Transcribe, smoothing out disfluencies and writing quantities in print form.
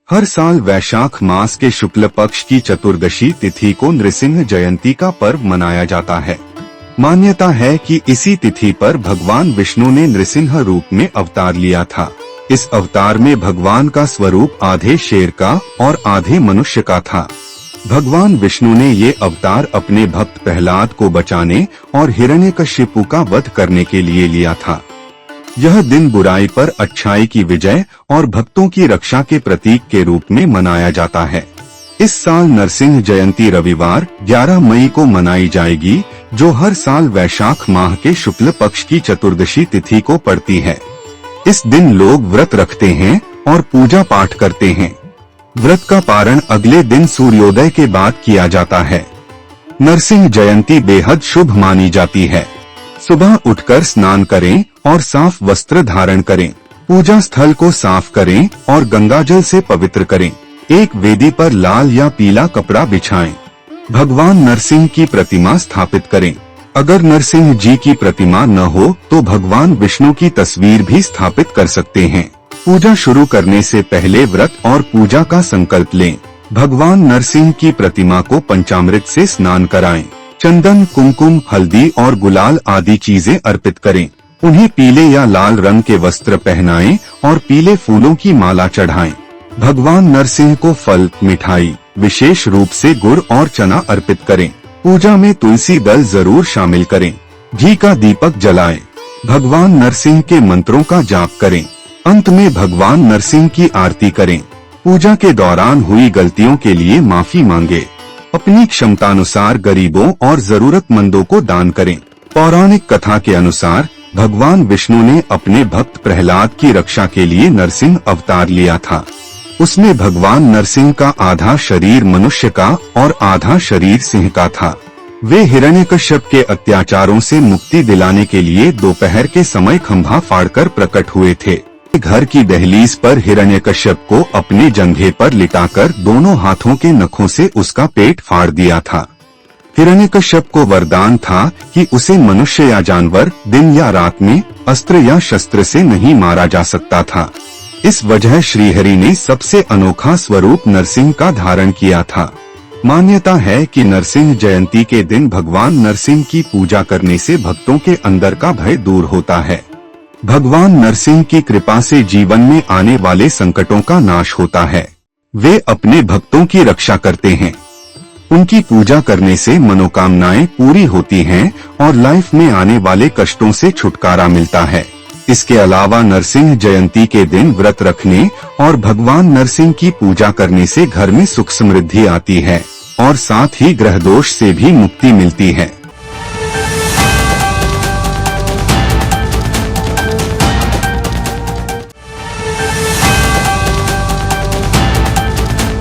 हर साल वैशाख मास के शुक्ल पक्ष की चतुर्दशी तिथि को नृसिंह जयंती का पर्व मनाया जाता है। मान्यता है कि इसी तिथि पर भगवान विष्णु ने नृसिंह रूप में अवतार लिया था। इस अवतार में भगवान का स्वरूप आधे शेर का और आधे मनुष्य का था। भगवान विष्णु ने ये अवतार अपने भक्त प्रहलाद को बचाने और हिरण्यकशिपु का वध करने के लिए लिया था। यह दिन बुराई पर अच्छाई की विजय और भक्तों की रक्षा के प्रतीक के रूप में मनाया जाता है। इस साल नरसिंह जयंती रविवार 11 मई को मनाई जाएगी, जो हर साल वैशाख माह के शुक्ल पक्ष की चतुर्दशी तिथि को पड़ती है। इस दिन लोग व्रत रखते हैं और पूजा पाठ करते हैं। व्रत का पारण अगले दिन सूर्योदय के बाद किया जाता है। नरसिंह जयंती बेहद शुभ मानी जाती है। सुबह उठकर स्नान करें और साफ वस्त्र धारण करें। पूजा स्थल को साफ करें और गंगाजल से पवित्र करें। एक वेदी पर लाल या पीला कपड़ा बिछाएं। भगवान नरसिंह की प्रतिमा स्थापित करें। अगर नरसिंह जी की प्रतिमा न हो तो भगवान विष्णु की तस्वीर भी स्थापित कर सकते हैं। पूजा शुरू करने से पहले व्रत और पूजा का संकल्प लें। भगवान नरसिंह की प्रतिमा को पंचामृत से स्नान कराएं। चंदन, कुमकुम, हल्दी और गुलाल आदि चीजें अर्पित करें। उन्हें पीले या लाल रंग के वस्त्र पहनाएं और पीले फूलों की माला चढ़ाएं। भगवान नरसिंह को फल, मिठाई, विशेष रूप से गुड़ और चना अर्पित करें। पूजा में तुलसी दल जरूर शामिल करें। घी का दीपक जलाएं। भगवान नरसिंह के मंत्रों का जाप करें। अंत में भगवान नरसिंह की आरती करें। पूजा के दौरान हुई गलतियों के लिए माफी मांगे। अपनी क्षमतानुसार गरीबों और जरूरतमंदों को दान करें। पौराणिक कथा के अनुसार भगवान विष्णु ने अपने भक्त प्रहलाद की रक्षा के लिए नरसिंह अवतार लिया था। उसमें भगवान नरसिंह का आधा शरीर मनुष्य का और आधा शरीर सिंह का था। वे हिरण्यकश्यप के अत्याचारों से मुक्ति दिलाने के लिए दोपहर के समय खंभा फाड़कर प्रकट हुए थे। घर की दहलीज पर हिरण्यकश्यप को अपने जंघे पर लिटाकर दोनों हाथों के नखों से उसका पेट फाड़ दिया था। हिरण्यकश्यप को वरदान था कि उसे मनुष्य या जानवर दिन या रात में अस्त्र या शस्त्र से नहीं मारा जा सकता था। इस वजह श्रीहरि ने सबसे अनोखा स्वरूप नरसिंह का धारण किया था। मान्यता है कि नरसिंह जयंती के दिन भगवान नरसिंह की पूजा करने से भक्तों के अंदर का भय दूर होता है। भगवान नरसिंह की कृपा से जीवन में आने वाले संकटों का नाश होता है। वे अपने भक्तों की रक्षा करते हैं। उनकी पूजा करने से मनोकामनाएं पूरी होती हैं और लाइफ में आने वाले कष्टों से छुटकारा मिलता है। इसके अलावा नरसिंह जयंती के दिन व्रत रखने और भगवान नरसिंह की पूजा करने से घर में सुख समृद्धि आती है और साथ ही ग्रह दोष से भी मुक्ति मिलती है।